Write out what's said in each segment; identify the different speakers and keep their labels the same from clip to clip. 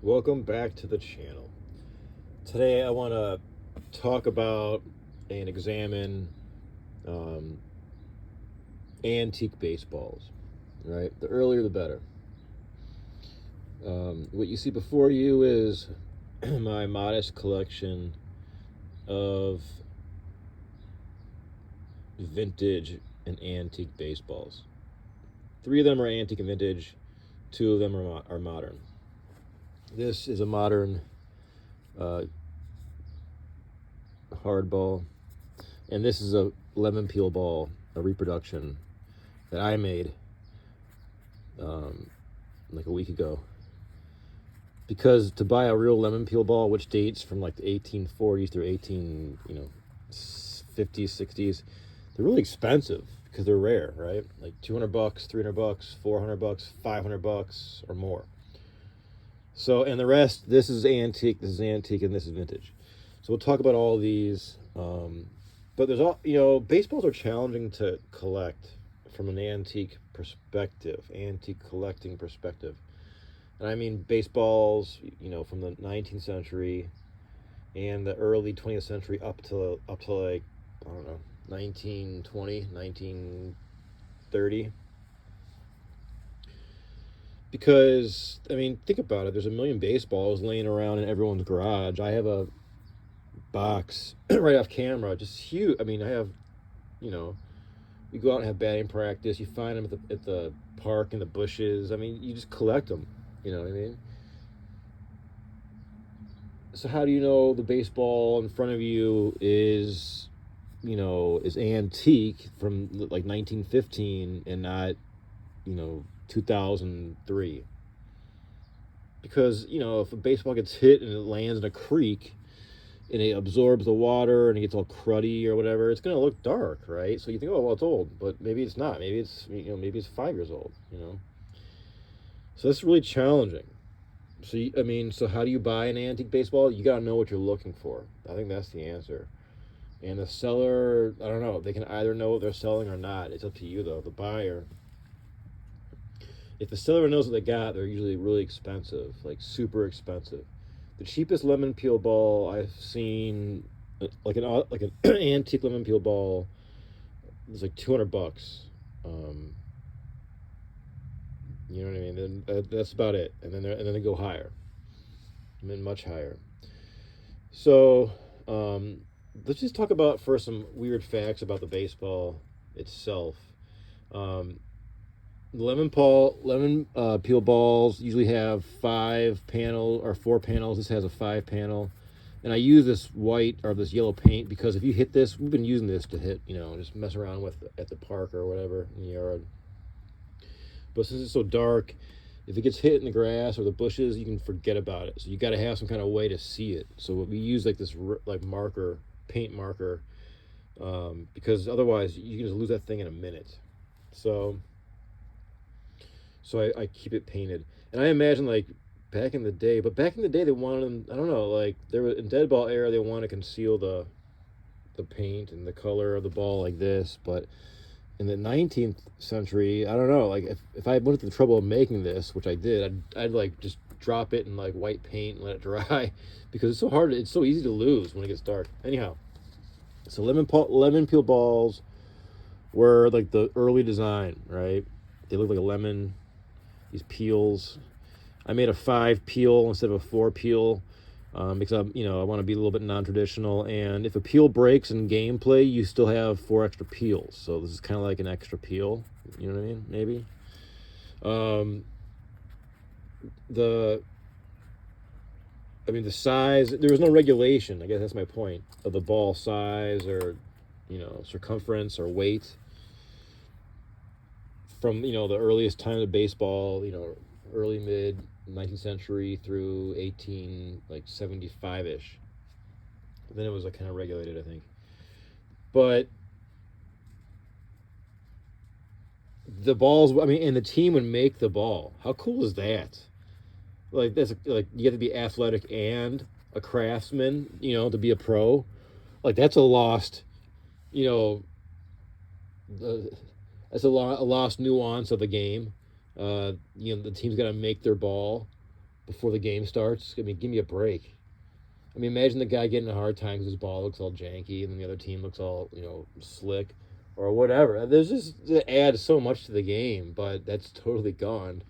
Speaker 1: Welcome back to the channel. Today I want to talk about and examine um, antique baseballs. Right, the earlier the better. What you see before you is my modest collection of vintage and antique baseballs. Three of them are antique and vintage. Two of them are modern. This is a modern uh, hardball, and this is a lemon peel ball, a reproduction that I made um, like a week ago. Because to buy a real lemon peel ball, which dates from like the 1840s through 50s, 60s, they're really expensive because they're rare, right? Like $200, $300, $400, $500 or more. So, and the rest, this is antique, and this is vintage. So we'll talk about all these. But there's all, baseballs are challenging to collect from an antique perspective, antique collecting perspective. And I mean baseballs, from the 19th century and the early 20th century up to like, I don't know, 1920, 1930. Because I mean, think about it. There's a million baseballs laying around in everyone's garage. I have a box right off camera, just huge. I mean, I have, you know, we go out and have batting practice. You find them at the park in the bushes. I mean, you just collect them. You know what I mean? So how do you know the baseball in front of you is antique from like 1915 and not 2003? Because if a baseball gets hit and it lands in a creek and it absorbs the water and it gets all cruddy or whatever, it's gonna look dark, right? So you think, oh well, it's old, but maybe it's not. Maybe it's 5 years old. So that's really challenging. So how do you buy an antique baseball? You gotta know what you're looking for. I think that's the answer. And the seller, I don't know. They can either know what they're selling or not. It's up to you though, the buyer. If the seller knows what they got, they're usually really expensive, like super expensive. The cheapest lemon peel ball I've seen, like an antique lemon peel ball, is like $200. Um, you know what I mean? Then that's about it, and then they go higher, and then much higher. So let's just talk about first some weird facts about the baseball itself. Um, lemon peel balls usually have 5 panel or 4 panels. This has a 5 panel, and I use this white or this yellow paint because if you hit this, we've been using this to hit, just mess around with at the park or whatever in the yard. But since it's so dark, if it gets hit in the grass or the bushes, you can forget about it. So you got to have some kind of way to see it. So we use like this like marker, paint marker, because otherwise you can just lose that thing in a minute. So I keep it painted. And I imagine like back in the day, but back in the day they wanted, I don't know, like there was in dead ball era they want to conceal the paint and the color of the ball like this, but in the 19th century, I don't know, like if I went through the trouble of making this, which I did, I'd like just drop it in like white paint and let it dry because it's so hard, it's so easy to lose when it gets dark. Anyhow, so lemon peel balls were like the early design, right? They look like a lemon, these peels. I made a 5 peel instead of a 4 peel because I want to be a little bit non-traditional. And if a peel breaks in gameplay, you still have 4 extra peels. So this is kind of like an extra peel. You know what I mean? Maybe. Um, the the size. There was no regulation. I guess that's my point of the ball size or circumference or weight from the earliest time of baseball. Early mid 19th century through 18 like 75ish. Then it was like kind of regulated, I think. But the balls, I mean, and the team would make the ball. How cool is that? Like like you have to be athletic and a craftsman, to be a pro. Like that's a lost, you know, uh, that's a lost nuance of the game. The team's got to make their ball. before the game starts. I mean, give me a break. I mean, imagine the guy getting a hard time because his ball looks all janky, and then the other team looks all slick, or whatever. There's just it adds so much to the game, but that's totally gone,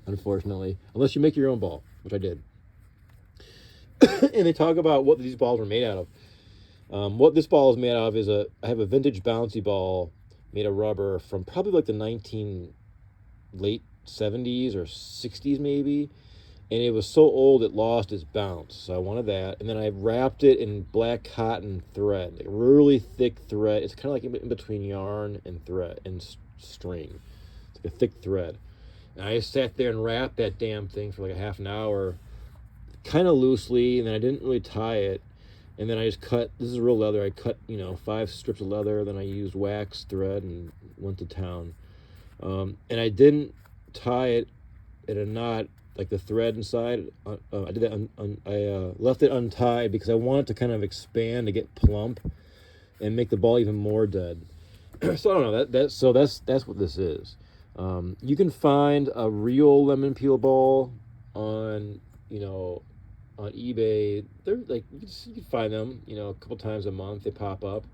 Speaker 1: unfortunately. Unless you make your own ball, which I did. And they talk about what these balls are made out of. What this ball is made out of is I have a vintage bouncy ball made of rubber from probably like the late 70s or 60s maybe, and it was so old it lost its bounce. So I wanted that, and then I wrapped it in black cotton thread, like really thick thread. It's kind of like in between yarn and thread and string. It's like a thick thread. And I sat there and wrapped that damn thing for like a half an hour, kind of loosely, and then I didn't really tie it. And then I just cut, this is real leather, I cut, 5 strips of leather, then I used wax thread and went to town. And I didn't tie it in a knot, like the thread inside. I did that, I left it untied because I wanted to kind of expand to get plump and make the ball even more dead. So I don't know, so that's what this is. You can find a real lemon peel ball on, on eBay. They're like, you can find them, a couple times a month. They pop up,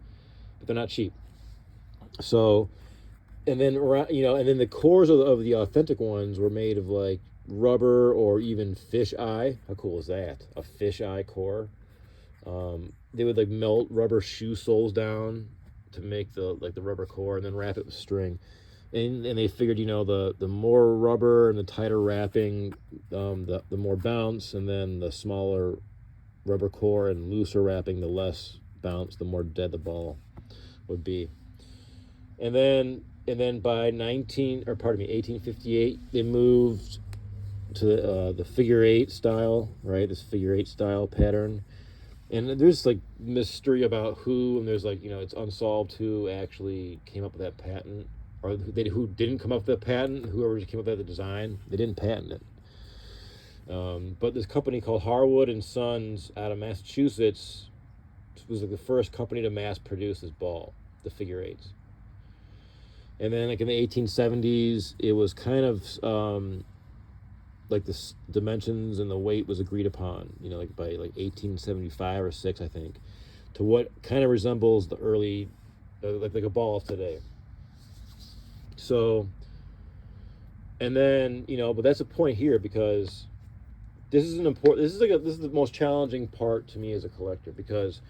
Speaker 1: but they're not cheap. So, and then the cores of the authentic ones were made of like rubber or even fish eye. How cool is that? A fish eye core. They would like melt rubber shoe soles down to make the rubber core, and then wrap it with string. And they figured, the more rubber and the tighter wrapping, the more bounce, and then the smaller rubber core and looser wrapping, the less bounce, the more dead the ball would be. And then by 1858, they moved to the figure 8 style, right? This figure 8 style pattern. And there's like mystery about who, and there's like, it's unsolved who actually came up with that patent, or who didn't come up with the patent. Whoever came up with the design, they didn't patent it. But this company called Harwood and Sons out of Massachusetts was like the first company to mass produce this ball, the figure 8s. And then like in the 1870s, it was kind of like the dimensions and the weight was agreed upon, like by like 1875 or 6, I think, to what kind of resembles the early, like a ball of today. So, and then, but that's a point here, because this is this is the most challenging part to me as a collector, because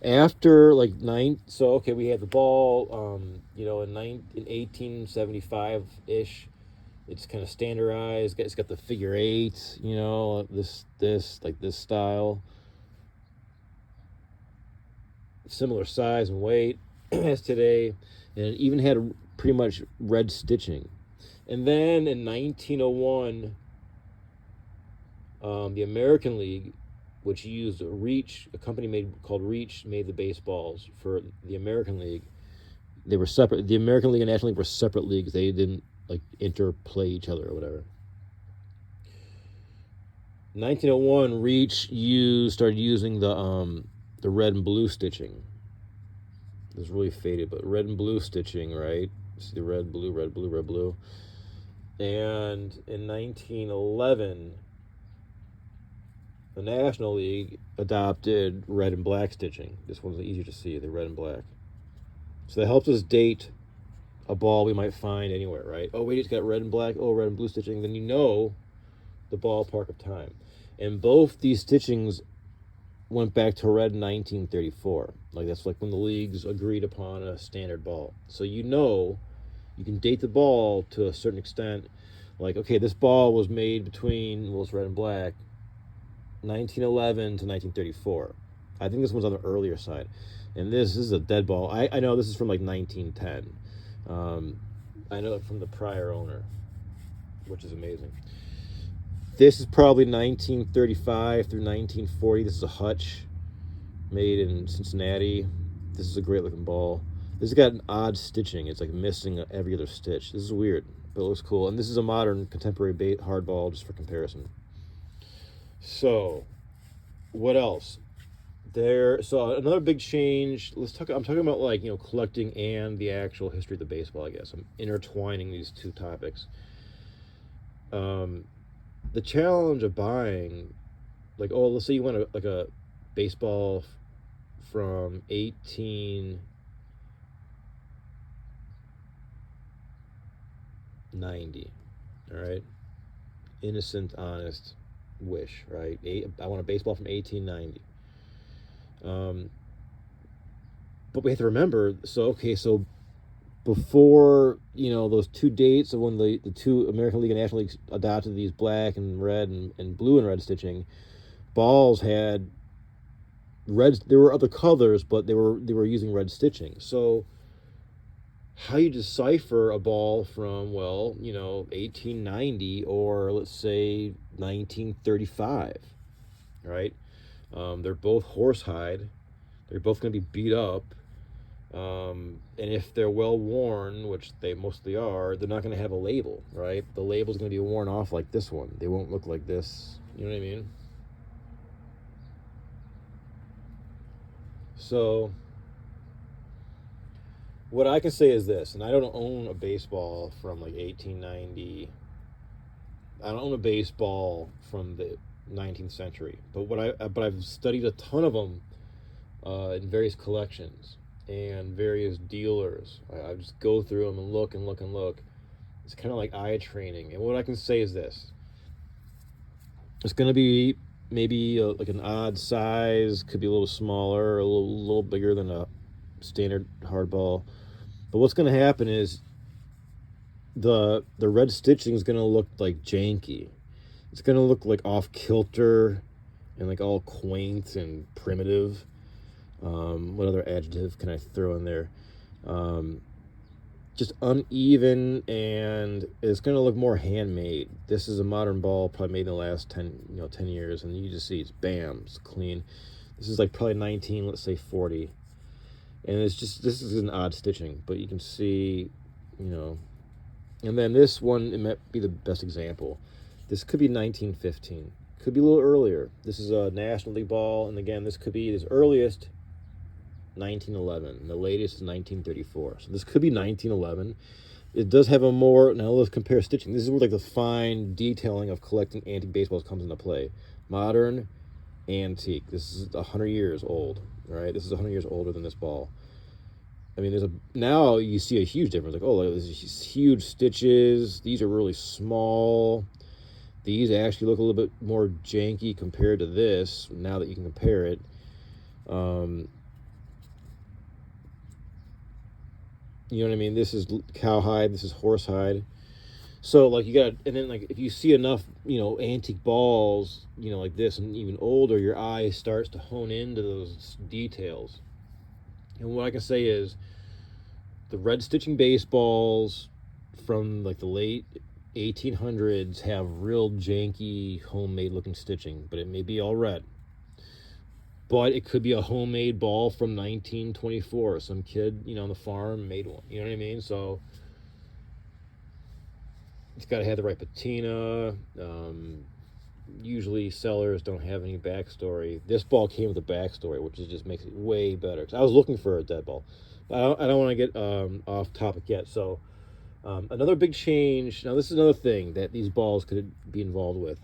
Speaker 1: after like we had the ball, in 1875-ish, it's kind of standardized. It's got the figure 8, this style, similar size and weight as today, and it even had pretty much red stitching. And then in 1901, the American League, which used a company called Reach, made the baseballs for the American League. They were separate. The American League and National League were separate leagues. They didn't like interplay each other or whatever. 1901, Reach started using the red and blue stitching. It was really faded, but red and blue stitching, right? See the red, blue, red, blue, red, blue. And in 1911, the National League adopted red and black stitching. This one's easier to see, the red and black. So that helps us date a ball we might find anywhere, right? Oh, wait, it's got red and black. Oh, red and blue stitching. Then the ballpark of time. And both these stitchings went back to red in 1934. Like, that's like when the leagues agreed upon a standard ball. So you can date the ball to a certain extent. Like, okay, this ball was made between, it's red and black, 1911 to 1934. I think this one's on the earlier side. And this is a dead ball. I know this is from like 1910. I know it from the prior owner, which is amazing. This is probably 1935 through 1940. This is a Hutch made in Cincinnati. This is a great looking ball. This has got an odd stitching. It's like missing every other stitch. This is weird, but it looks cool. And this is a modern contemporary hard ball, just for comparison. So, what else? So another big change. I'm talking about like, collecting and the actual history of the baseball, I guess. I'm intertwining these two topics. the challenge of buying, like, oh, let's say you want like a baseball from 1890, all right, innocent, honest wish, right? I want a baseball from 1890. Um, but we have to remember, so okay, so before, those two dates of when the two American League and National Leagues adopted these black and red and blue and red stitching, balls had red. There were other colors, but they were using red stitching. So how you decipher a ball from, 1890 or let's say 1935, right? They're both horsehide. They're both going to be beat up. And if they're well worn, which they mostly are, they're not going to have a label, right? The label's going to be worn off like this one. They won't look like this. You know what I mean? So what I can say is this, and I don't own a baseball from like 1890. I don't own a baseball from the 19th century, but I've studied a ton of them in various collections and various dealers. I just go through them and look and look and look. It's kind of like eye training. And what I can say is this: it's going to be maybe like an odd size, could be a little smaller, a little bigger than a standard hardball. But what's going to happen is the red stitching is going to look like janky. It's going to look like off kilter and like all quaint and primitive. What other adjective can I throw in there? Just uneven, and it's going to look more handmade. This is a modern ball, probably made in the last 10 years, and you just see it's bam, it's clean. This is like probably 19, let's say 40, and this is an odd stitching, but you can see, and then this one, it might be the best example. This could be 1915, could be a little earlier. This is a National League ball, and again, this could be this earliest 1911. The latest is 1934. So this could be 1911. It does have a more, now let's compare stitching. This is where like the fine detailing of collecting antique baseballs comes into play. Modern, antique. This is 100 years old, right? This is 100 years older than this ball. I mean, now you see a huge difference. Like, oh, look, there's huge stitches. These are really small. These actually look a little bit more janky compared to this, now that you can compare it. You know what I mean? This is cowhide. This is horsehide. So like you got, and then like if you see enough, antique balls, like this and even older, your eye starts to hone into those details. And what I can say is, the red stitching baseballs from like the late 1800s have real janky, homemade looking stitching, but it may be all red. But it could be a homemade ball from 1924. Some kid, on the farm made one. You know what I mean? So it's got to have the right patina. Usually sellers don't have any backstory. This ball came with a backstory, which just makes it way better. 'Cause I was looking for a dead ball. But I don't want to get off topic yet. So another big change. Now, this is another thing that these balls could be involved with.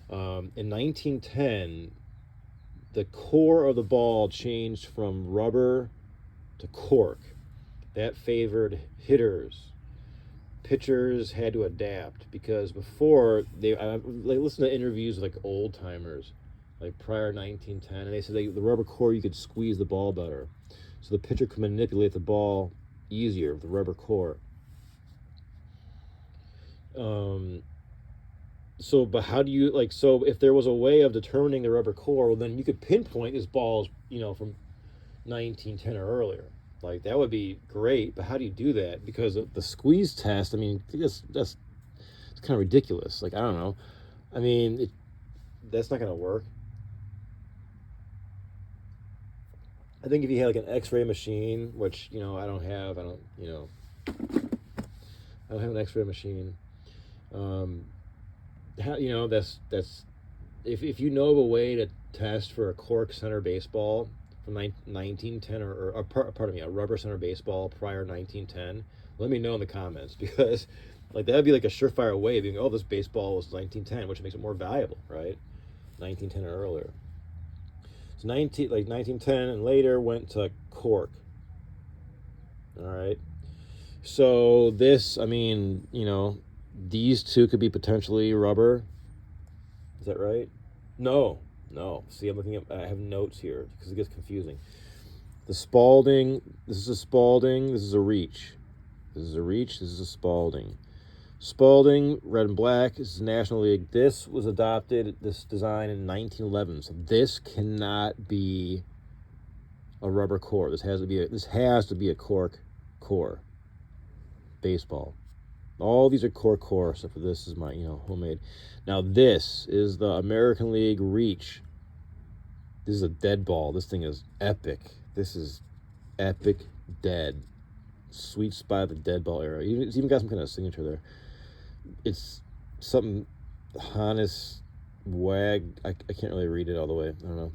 Speaker 1: In 1910... the core of the ball changed from rubber to cork. That favored hitters. Pitchers had to adapt because before I listened to interviews with like old timers, like prior 1910, and they said the rubber core, you could squeeze the ball better, so the pitcher could manipulate the ball easier with the rubber core. So, but how do you so if there was a way of determining the rubber core, well, then you could pinpoint this ball, from 1910 or earlier. Like that would be great, but how do you do that? Because the squeeze test, I mean, that's it's kind of ridiculous. Like I don't know, I mean, that's not going to work. I think if you had like an X-ray machine, which I don't have an X-ray machine. That's if you know of a way to test for a cork center baseball from 1910 or pardon me, a rubber center baseball prior 1910, let me know in the comments, because Like that would be like a surefire way of being, oh, this baseball was 1910, which makes it more valuable, right? 1910 or earlier. So 1910 and later went to cork. All right. So this, I mean, these two could be potentially rubber. Is that right? No, no. See, I have notes here because it gets confusing. The Spalding, this is a Spalding, this is a Reach. This is a Reach, this is a Spalding. Spalding, red and black, this is National League. This was adopted, this design in 1911. So this cannot be a rubber core. This has to be a cork core. Baseball. All these are core, except for this is my, homemade. Now this is the American League Reach. This is a dead ball. This thing is epic. This is epic dead. Sweet spot of the dead ball era. It's even got some kind of signature there. It's something Hannes Wag. I can't really read it all the way. I don't know.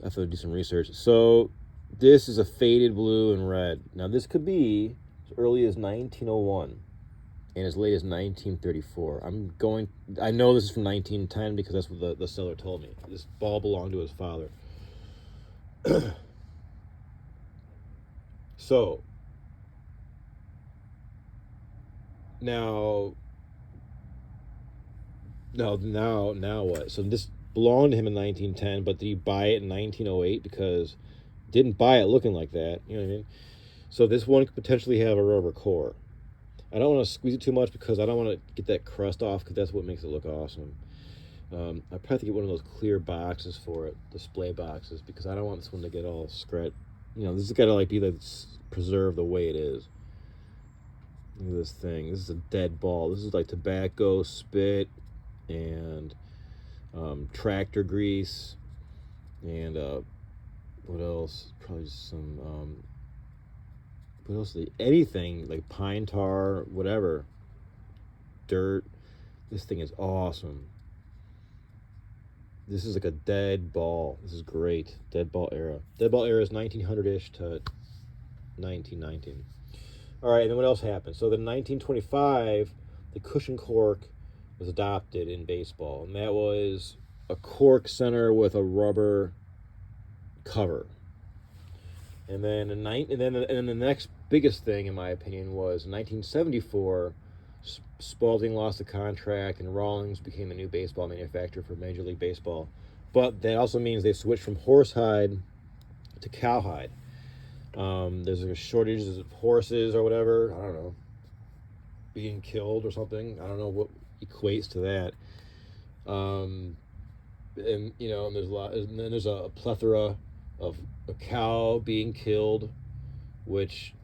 Speaker 1: I have to do some research. So this is a faded blue and red. Now this could be as early as 1901 and as late as 1934. I know this is from 1910 because that's what the seller told me. This ball belonged to his father. So now what? So this belonged to him in 1910, but did he buy it in 1908? Because didn't buy it looking like that. You know what I mean? So this one could potentially have a rubber core. I don't want to squeeze it too much because I don't want to get that crust off because that's what makes it look awesome. I probably have to get one of those clear boxes for it, display boxes, because I don't want this one to get all scratched. This has got to be preserved the way it is. Look at this thing. This is a dead ball. This is like tobacco, spit, and tractor grease, and what else? Probably some what else? Anything like pine tar, whatever, dirt. This thing is awesome. This is like a dead ball. This is great. Dead ball era. Dead ball era is 1900-ish to 1919. All right, and then what else happened? So then 1925, the cushion cork was adopted in baseball, and that was a cork center with a rubber cover. And then the next biggest thing, in my opinion, was 1974. Spalding lost the contract, and Rawlings became the new baseball manufacturer for Major League Baseball. But that also means they switched from horsehide to cowhide. There's a shortage of horses or whatever. I don't know, being killed or something. I don't know what equates to that. And there's a lot. And then there's a plethora of a cow being killed, which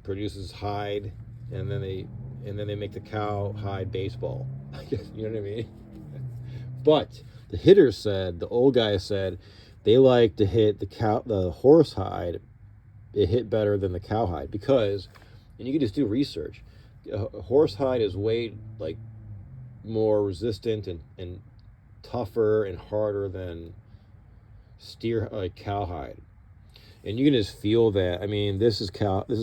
Speaker 1: produces hide, and then they make the cow hide baseball. You know what I mean? But the old guy said, they like to hit the horse hide. It hit better than the cow hide because, and you can just do research. Horse hide is way more resistant and tougher and harder than cow hide. And you can just feel that. I mean, this is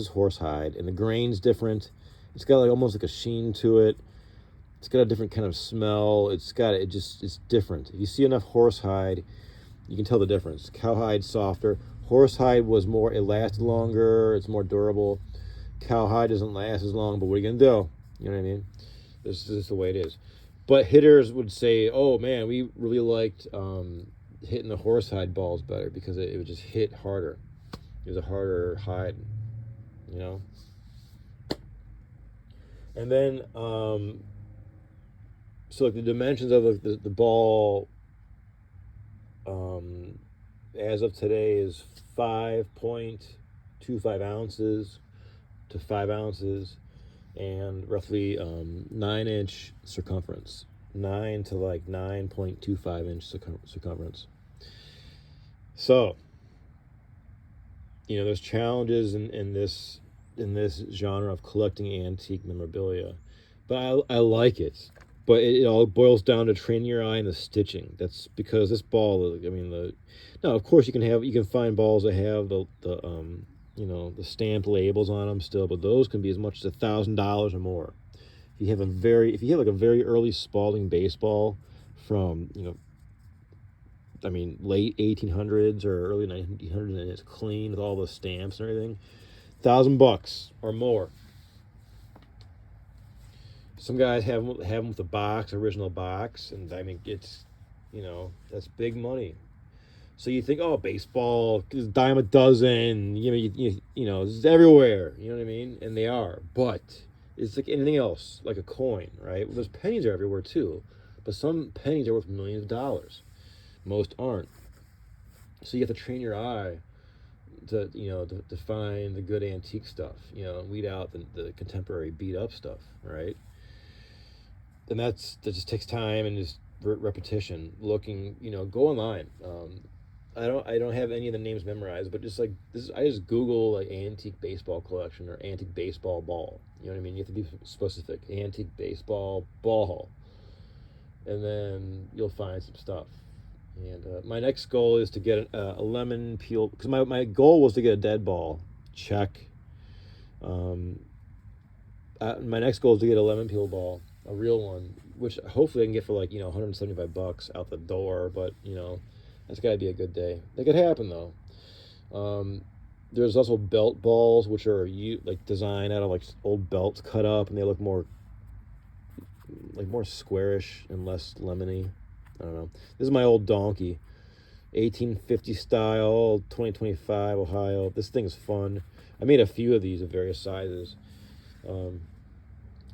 Speaker 1: horse hide, and the grain's different. It's got almost like a sheen to it. It's got a different kind of smell. It's different. If you see enough horse hide, you can tell the difference. Cowhide's softer. Horse hide it lasted longer. It's more durable. Cowhide doesn't last as long, but what are you gonna do? You know what I mean? This is the way it is. But hitters would say, "Oh man, we really liked hitting the horsehide balls better because it would just hit harder. It was a harder hide, And then, so the dimensions of the ball, as of today, is 5.25 ounces to 5 ounces, and roughly 9-inch circumference. 9 to 9.25-inch circumference. So, there's challenges in this genre of collecting antique memorabilia, but I like it. But it all boils down to training your eye and the stitching. That's because this ball, now of course you can find balls that have the you know, the stamped labels on them still, but those can be as much as $1,000 or more. If you have like a very early Spalding baseball from, you know, I mean, late 1800s or early 1900s, and it's clean with all the stamps and everything, $1,000 or more. Some guys have them with the box, original box, and I mean, it's, you know, that's big money. So you think, oh, baseball is a dime a dozen, you know, it's everywhere. You know what I mean? And they are, but it's like anything else, like a coin, right? Well, there's pennies are everywhere too, but some pennies are worth millions of dollars. Most aren't. So you have to train your eye to, you know, to find the good antique stuff, you know, and weed out the contemporary beat up stuff, right? And that just takes time and just repetition. Looking, you know, go online. I don't have any of the names memorized, but just like this, I just Google like antique baseball collection or antique baseball ball. You know what I mean? You have to be specific. Antique baseball ball, and then you'll find some stuff. And my next goal is to get a lemon peel, because my goal was to get a dead ball. Check. Um, my next goal is to get a lemon peel ball, a real one, which hopefully I can get for like, you know, $175 out the door. But you know, that's got to be a good day. That could happen though. There's also belt balls, which are like designed out of like old belts cut up, and they look more squarish and less lemony. I don't know. This is my old donkey, 1850 style, 2025 Ohio. This thing is fun. I made a few of these of various sizes. Um,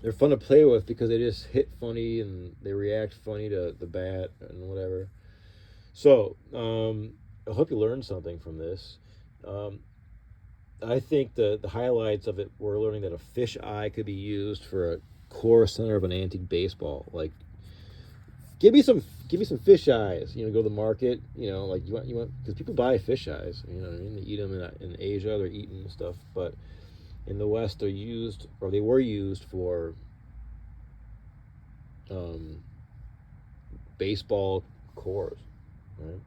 Speaker 1: they're fun to play with because they just hit funny and they react funny to the bat and whatever. So, I hope you learned something from this. Um, I think the highlights of it were learning that a fish eye could be used for a core center of an antique baseball. Like, give me some fish eyes. You know, go to the market. You know, like you want because people buy fish eyes. You know what I mean? They eat them in Asia. They're eating stuff, but in the West, they're used, or they were used for um, baseball cores, right?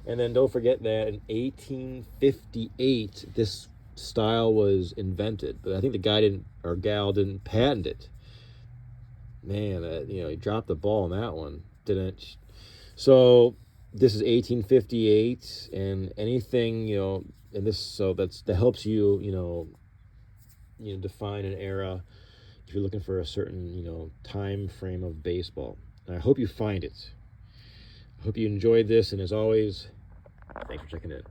Speaker 1: And then don't forget that in 1858, this style was invented, but I think the guy didn't or gal didn't patent it. Man, you know, he dropped the ball on that one, didn't? So this is 1858, and anything, you know, and this, so that helps you, define an era if you're looking for a certain, you know, time frame of baseball. And I hope you find it. I hope you enjoyed this, and as always, thanks for checking in.